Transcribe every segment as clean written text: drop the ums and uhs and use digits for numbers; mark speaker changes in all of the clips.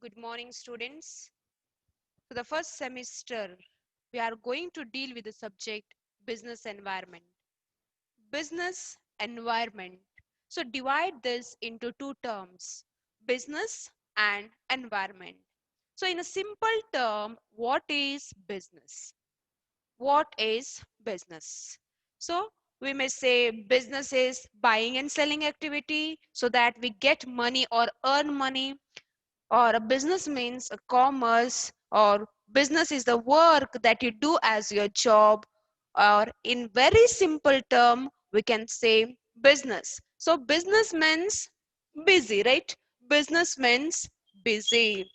Speaker 1: Good morning, students. For the first semester, we are going to deal with the subject business environment. Business environment. So divide this into two terms, business and environment. So in a simple term, what is business? What is business? So we may say business is buying and selling activity so that we get money or earn money, or a business means a commerce, or business is the work that you do as your job, or in very simple term we can say business. So business means busy, right? Business means busy.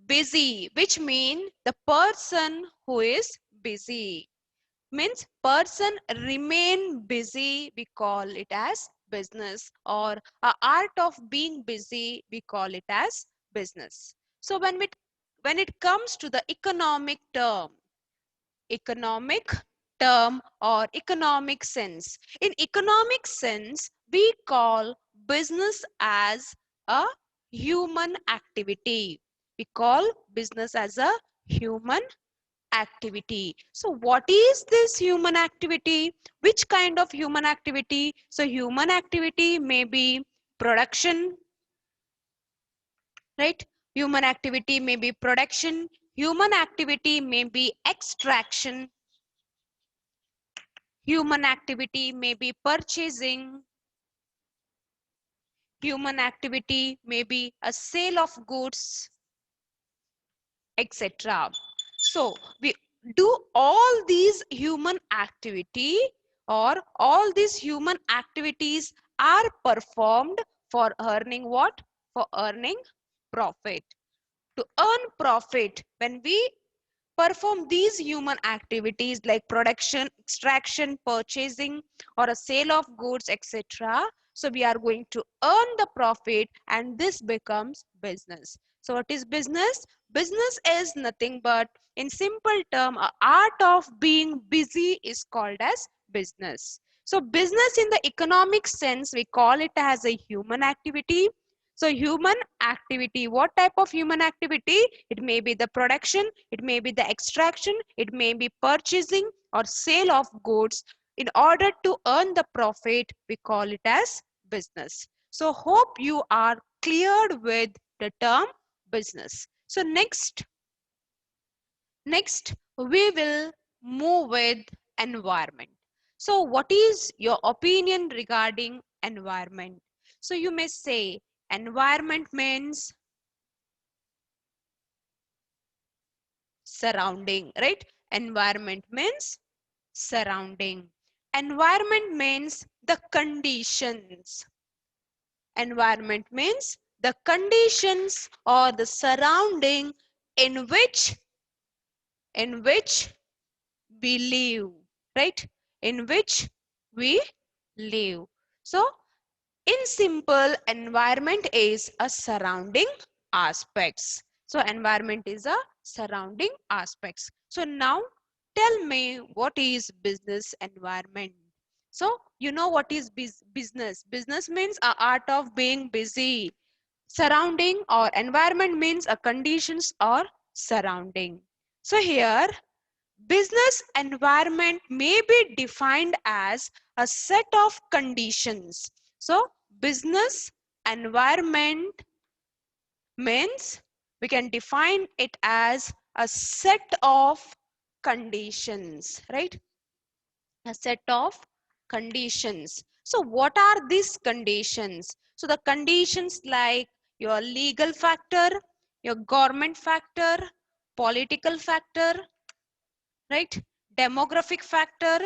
Speaker 1: Busy, which mean the person who is busy, means person remain busy, we call it as business, or a art of being busy, we call it as business. So when it comes to the economic term or economic sense, in economic sense we call business as a human activity. We call business as a human activity. So what is this human activity? Which kind of human activity? So human activity may be production, right? Human activity may be production, human activity may be extraction, human activity may be purchasing, human activity may be a sale of goods, etc. So we do all these human activity, or all these human activities are performed for earning what? For earning profit. To earn profit, when we perform these human activities like production, extraction, purchasing, or a sale of goods, etc. So we are going to earn the profit, and this becomes business. So what is business? Business is nothing but, in simple term, a art of being busy is called as business. So business in the economic sense, we call it as a human activity. So human activity, what type of human activity? It may be the production, it may be the extraction, it may be purchasing or sale of goods. In order to earn the profit, we call it as business. So hope you are cleared with the term business. So next we will move with environment. So what is your opinion regarding environment? So you may say environment means surrounding, right? Environment means surrounding. Environment means the conditions. Environment means the conditions or the surrounding in which we live, right? In which we live. So in simple, environment is a surrounding aspects. So environment is a surrounding aspects. So now tell me, what is business environment? So you know what is business. Business means a art of being busy. Surrounding or environment means a conditions or surrounding. So here business environment may be defined as a set of conditions. So business environment means we can define it as a set of conditions, right? A set of conditions. So what are these conditions? So the conditions like your legal factor, your government factor, political factor, right? Demographic factor.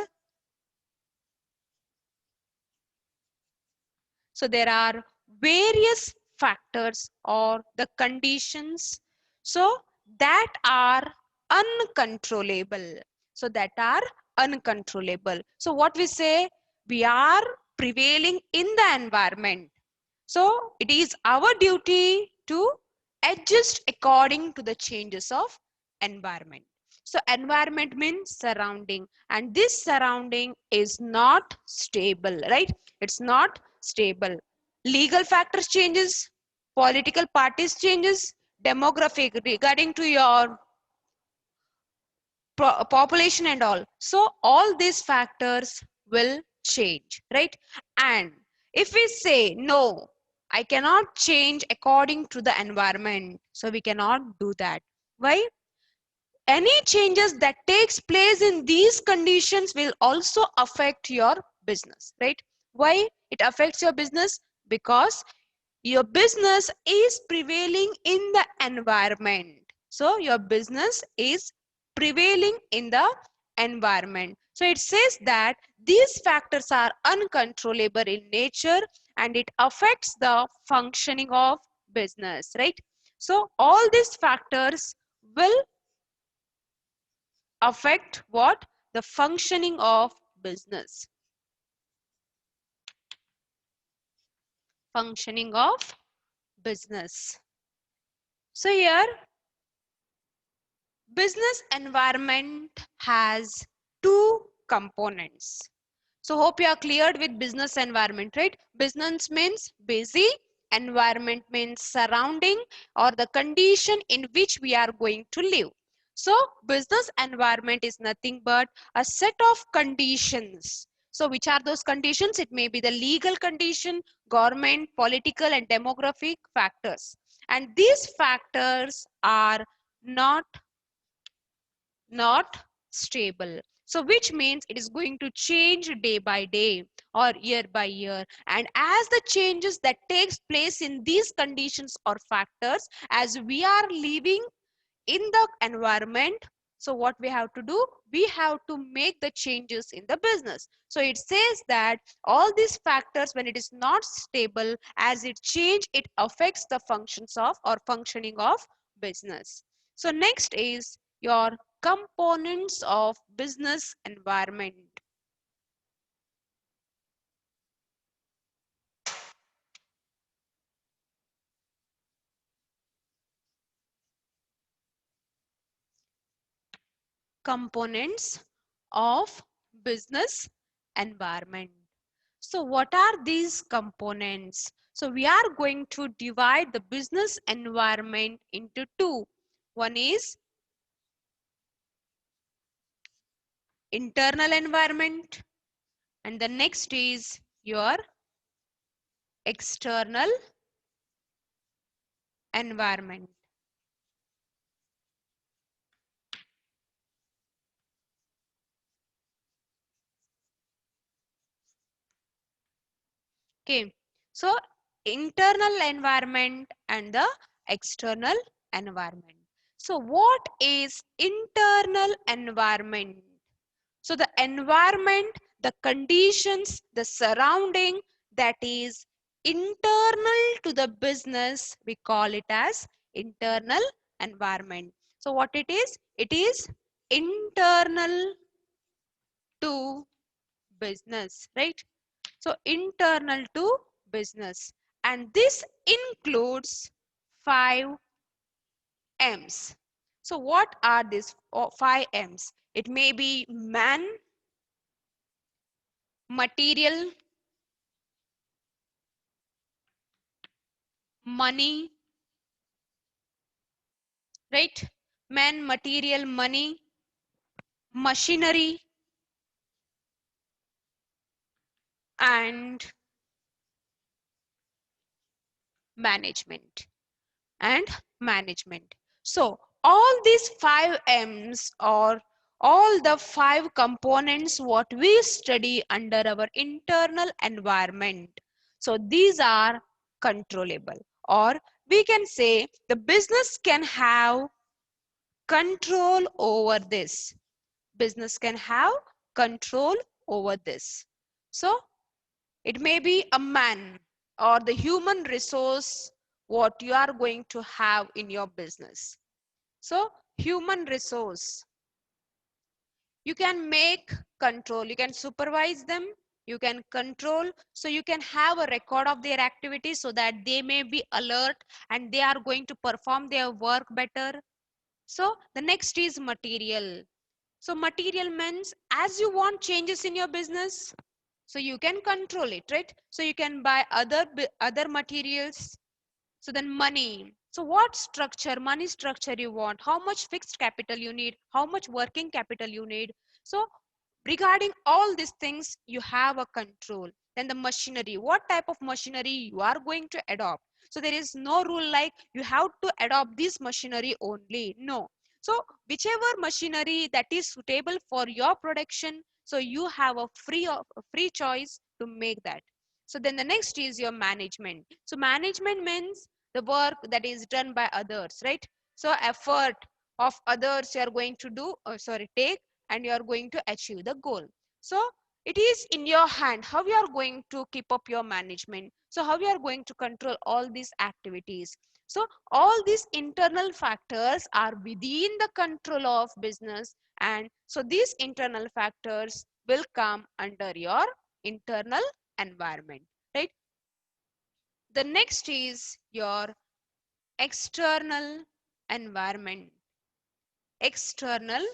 Speaker 1: So there are various factors or the conditions, so that are uncontrollable. So that are uncontrollable. So what we say, we are prevailing in the environment. So it is our duty to adjust according to the changes of environment. So environment means surrounding, and this surrounding is not stable, right? It's not stable. Legal factors changes, political parties changes, demographic regarding to your population and all. So all these factors will change, right? And if we say no, I cannot change according to the environment, so we cannot do that. Why? Any changes that takes place in these conditions will also affect your business, right? Why it affects your business? Because your business is prevailing in the environment. So your business is prevailing in the environment. So it says that these factors are uncontrollable in nature and it affects the functioning of business, right? So all these factors will affect what? The functioning of business. Functioning of business. So here business environment has two components. So hope you are cleared with business environment, right? Business means busy, environment means surrounding or the condition in which we are going to live. So business environment is nothing but a set of conditions. So which are those conditions? It may be the legal condition, government, political and demographic factors. And these factors are not not stable. So which means it is going to change day by day or year by year. And as the changes that takes place in these conditions or factors, as we are living in the environment, so what we have to do? We have to make the changes in the business. So it says that all these factors, when it is not stable, as it change, it affects the functions of or functioning of business. So next is your components of business environment. Components of business environment. So what are these components? So we are going to divide the business environment into two. One is internal environment and the next is your external environment. Okay, so internal environment and the external environment. So what is internal environment? So the environment, the conditions, the surrounding that is internal to the business, we call it as internal environment. So what it is? It is internal to business, right? So internal to business. And this includes 5 M's. So what are these 5 M's? It may be man, material, money, right? Man, material, money, machinery, and management. And management. So all these 5 M's or all the 5 components what we study under our internal environment. So these are controllable, or we can say the business can have control over this. Business can have control over this. So it may be a man or the human resource what you are going to have in your business. So human resource, you can make control, you can supervise them, you can control, so you can have a record of their activities so that they may be alert and they are going to perform their work better. So the next is material. So material means as you want changes in your business, so you can control it, right? So you can buy other materials So then money. So what structure, money structure you want, how much fixed capital you need, how much working capital you need. So regarding all these things, you have a control. Then the machinery, what type of machinery you are going to adopt. So there is no rule like you have to adopt this machinery only. No. So whichever machinery that is suitable for your production, so you have a free choice to make that. So then the next is your management. So management means the work that is done by others, right? So effort of others you are going to do, take, and you are going to achieve the goal. So it is in your hand how you are going to keep up your management. So how you are going to control all these activities. So all these internal factors are within the control of business, and so these internal factors will come under your internal environment, right? The next is your external environment. External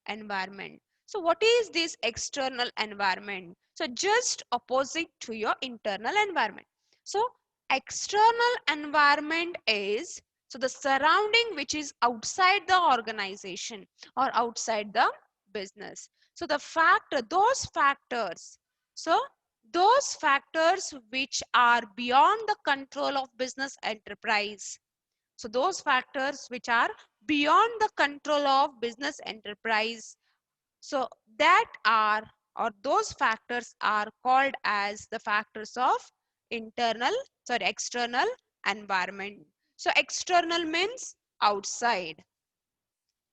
Speaker 1: environment. So what is this external environment? So just opposite to your internal environment. So external environment is, so the surrounding which is outside the organization or outside the business. So the factor, those factors, so those factors which are beyond the control of business enterprise. So those factors which are beyond the control of business enterprise, so that are, or those factors are called as the factors of internal, sorry, external environment. So external means outside,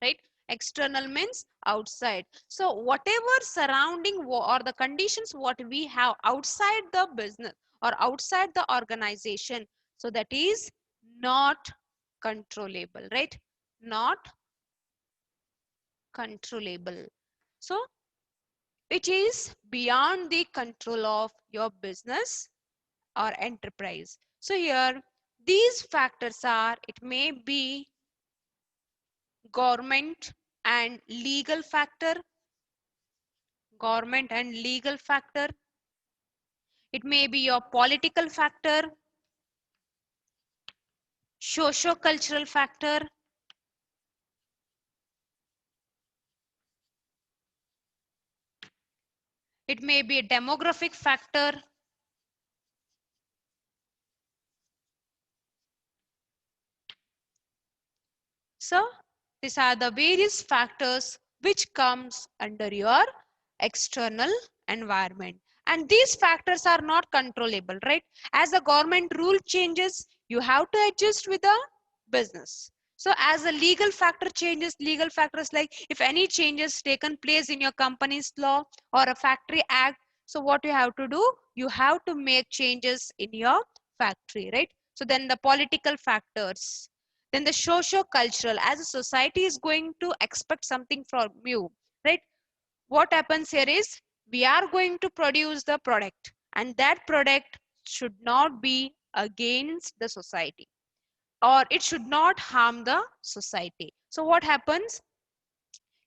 Speaker 1: right? External means outside. So whatever surrounding or the conditions what we have outside the business or outside the organization, so that is not controllable, right? Not controllable. So it is beyond the control of your business or enterprise. So here these factors are, it may be government and legal factor, government and legal factor. It may be your political factor, socio-cultural factor. It may be a demographic factor. So these are the various factors which comes under your external environment. And these factors are not controllable, right? As the government rule changes, you have to adjust with the business. So as the legal factor changes, legal factors like if any changes taken place in your company's law or a factory act, so what you have to do, you have to make changes in your factory, right? So then the political factors, then the socio-cultural, as a society is going to expect something from you, right? What happens here is we are going to produce the product, and that product should not be against the society, or it should not harm the society. So what happens,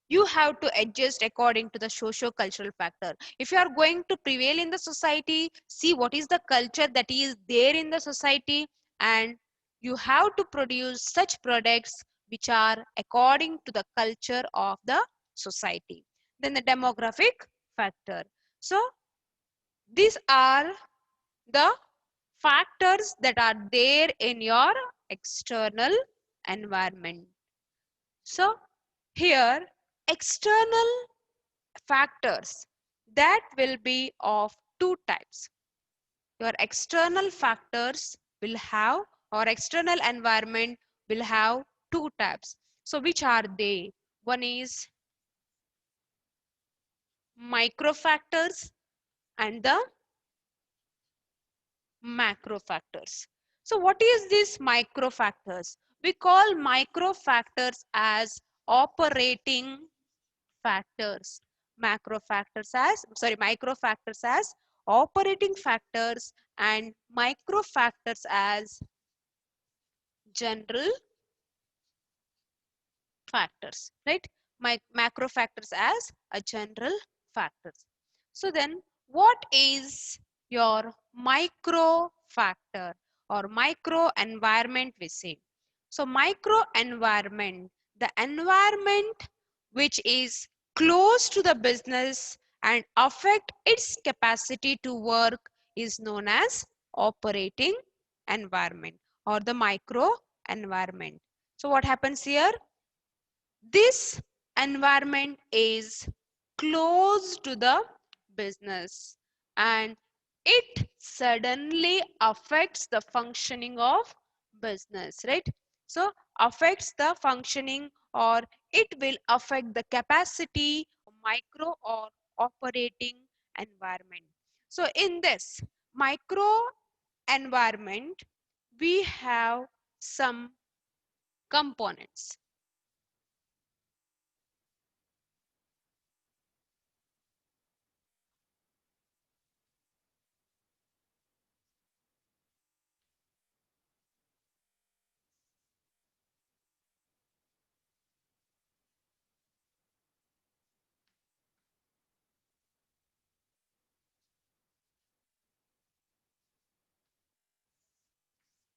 Speaker 1: you have to adjust according to the socio-cultural factor. If you are going to prevail in the society, see what is the culture that is there in the society, and you have to produce such products which are according to the culture of the society. Then the demographic factor. So these are the factors that are there in your external environment. So here external factors that will be of two types. Your external factors will have, or external environment will have two types. So which are they? One is micro factors and the macro factors. So what is this micro factors? We call micro factors as operating factors. Macro factors as, sorry, micro factors as operating factors, and micro factors as general factors, right? Macro factors as a general factors. So then what is your micro factor? or micro environment we say. So micro environment, the environment which is close to the business and affect its capacity to work is known as operating environment or the micro environment. So what happens here? This environment is close to the business and it suddenly affects the functioning of business, right? So affects the functioning or it will affect the capacity of micro or operating environment. So in this micro environment we have some components.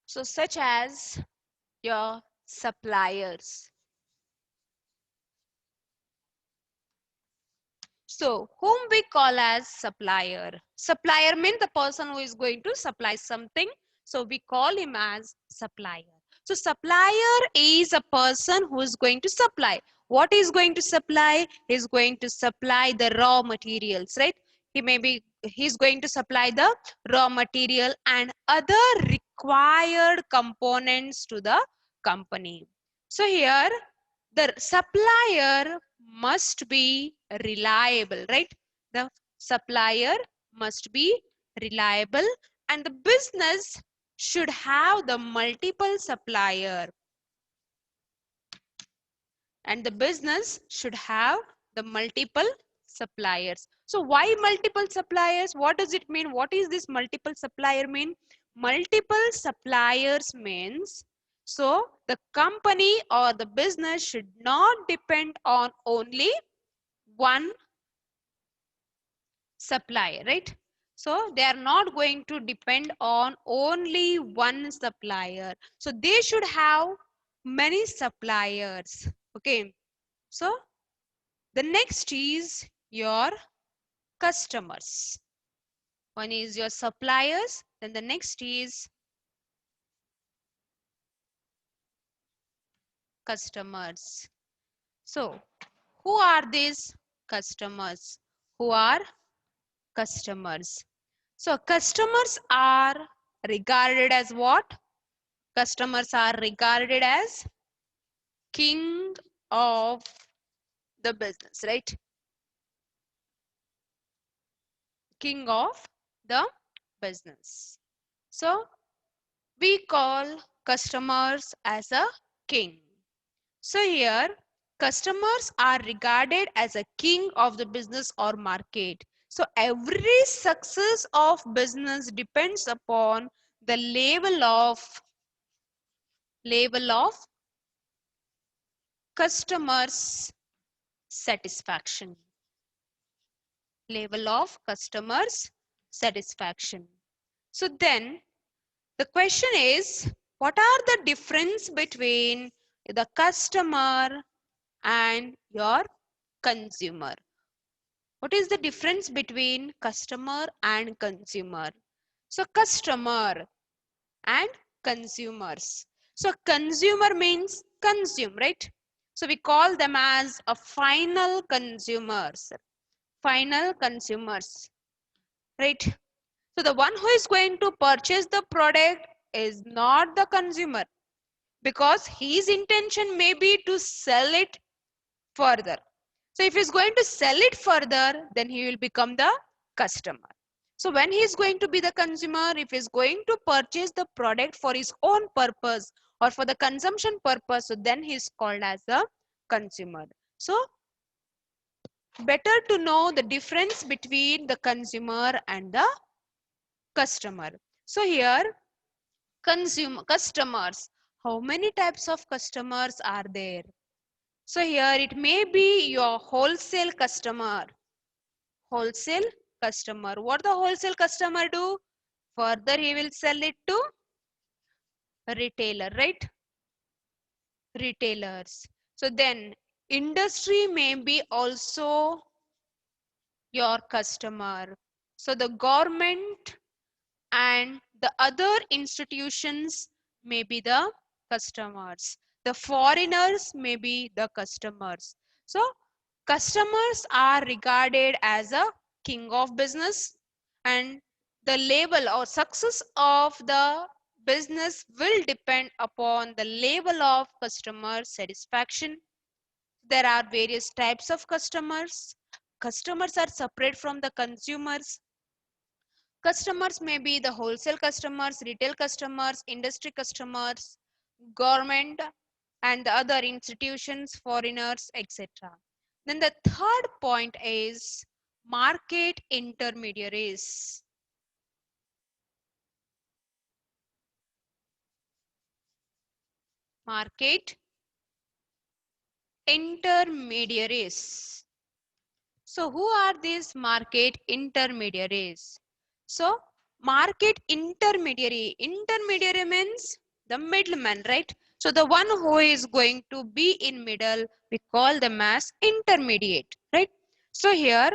Speaker 1: So such as your suppliers. So whom we call as supplier. Supplier means the person who is going to supply something. So we call him as supplier. So supplier is a person who is going to supply. What is going to supply? He is going to supply the raw materials, right? He's going to supply the raw material and other required components to the company. So here the supplier must be reliable, right? The supplier must be reliable and the business should have the multiple supplier and the business should have the multiple suppliers. So why multiple suppliers? What does it mean? What is this multiple supplier mean? Multiple suppliers means so the company or the business should not depend on only one supplier, right? So they are not going to depend on only one supplier. So they should have many suppliers. Okay. So the next is your customers. One is your suppliers, then the next is customers. So, who are these customers? Who are customers? So, customers are regarded as what? Customers are regarded as king of the business, right? King of the business. So, we call customers as a king. So here, customers are regarded as a king of the business or market. So every success of business depends upon the level of customers satisfaction. Level of customers satisfaction. So then the question is, what are the difference between the customer and your consumer? What is the difference between customer and consumer? So customer and consumers. So consumer means consume, right? So we call them as a final consumers. Final consumers, right? So the one who is going to purchase the product is not the consumer because his intention may be to sell it further. So if he's going to sell it further, then he will become the customer. So when he is going to be the consumer, if he's going to purchase the product for his own purpose or for the consumption purpose, so then he is called as the consumer. So better to know the difference between the consumer and the customer. So here consumer customers, how many types of customers are there? So here it may be your wholesale customer. Wholesale customer. What the wholesale customer do? Further he will sell it to retailer, right? Retailers. So then industry may be also your customer. So the government and the other institutions may be the customers. The foreigners may be the customers. So customers are regarded as a king of business, and the label or success of the business will depend upon the level of customer satisfaction. There are various types of customers. Customers are separate from the consumers. Customers may be the wholesale customers, retail customers, industry customers, government and the other institutions, foreigners, etc. Then the third point is market intermediaries. Market intermediaries. So who are these market intermediaries? So market intermediary means the middleman, right? So the one who is going to be in middle, we call them as intermediate, right? So here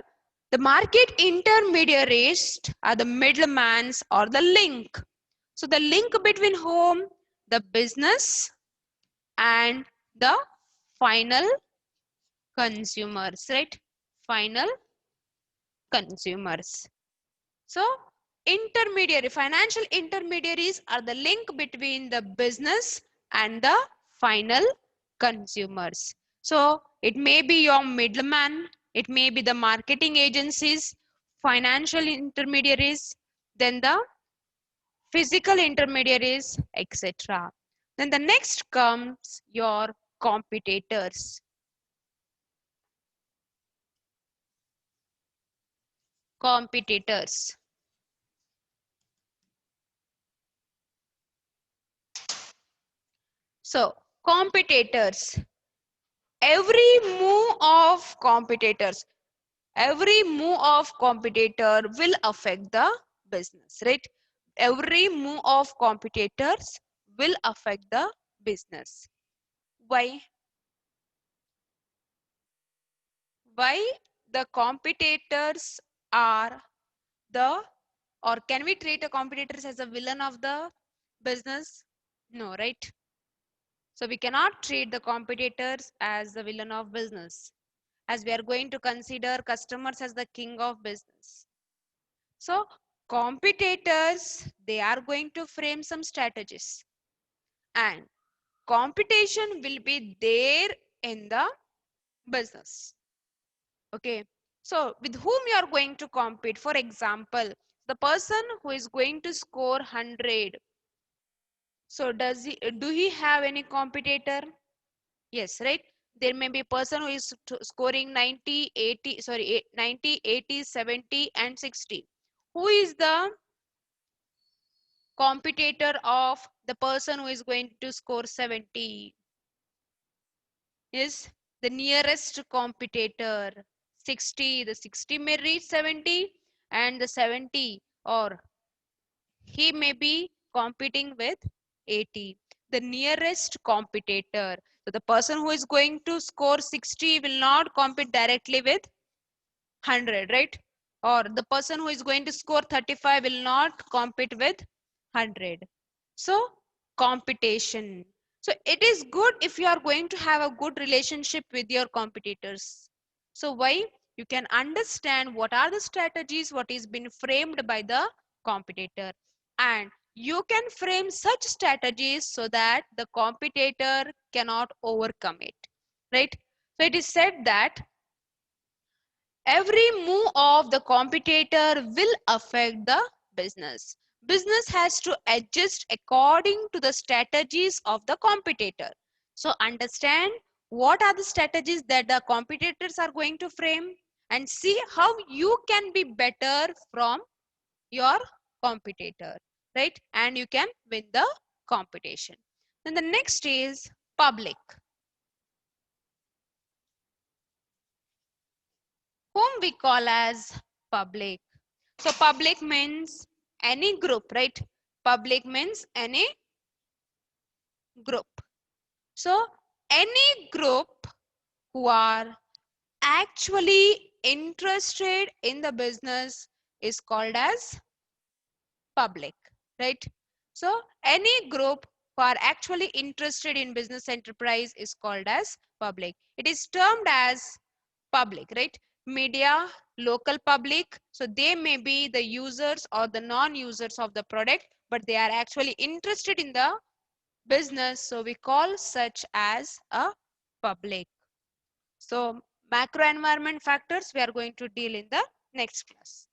Speaker 1: the market intermediaries are the middlemans or the link. So the link between whom? The business and the final consumers, right? Final consumers. So intermediary, financial intermediaries are the link between the business and the final consumers. So it may be your middleman, it may be the marketing agencies, financial intermediaries, then the physical intermediaries, etc. Then the next comes your competitors. Competitors. So competitors, every move of competitor will affect the business, right? Every move of competitors will affect the business. Why the competitors are the, or can we treat a competitors as a villain of the business? No, right? So we cannot treat the competitors as the villain of business, as we are going to consider customers as the king of business. So competitors, they are going to frame some strategies, and competition will be there in the business. Okay. So with whom you are going to compete? For example, the person who is going to score 100. So do he have any competitor? Yes, right? There may be a person who is scoring 90, 80, sorry, 90, 80, 70 and 60. Who is the competitor of the person who is going to score 70? Is the nearest competitor. 60, the 60 may reach 70 and the 70, or he may be competing with 80. The nearest competitor. So the person who is going to score 60 will not compete directly with 100, right? Or the person who is going to score 35 will not compete with 100. So competition. So it is good if you are going to have a good relationship with your competitors. So why? You can understand what are the strategies, what is been framed by the competitor, and you can frame such strategies so that the competitor cannot overcome it, right? So it is said that every move of the competitor will affect the business. Business has to adjust according to the strategies of the competitor. So understand what are the strategies that the competitors are going to frame, and see how you can be better from your competitor, right? And you can win the competition. Then the next is public, whom we call as public. So public means any group, right? Public means any group. So any group who are actually interested in the business is called as public, right? So any group who are actually interested in business enterprise is called as public. It is termed as public, right? Media, local public, so they may be the users or the non-users of the product, but they are actually interested in the business, so we call such as a public. So macro environment factors we are going to deal in the next class.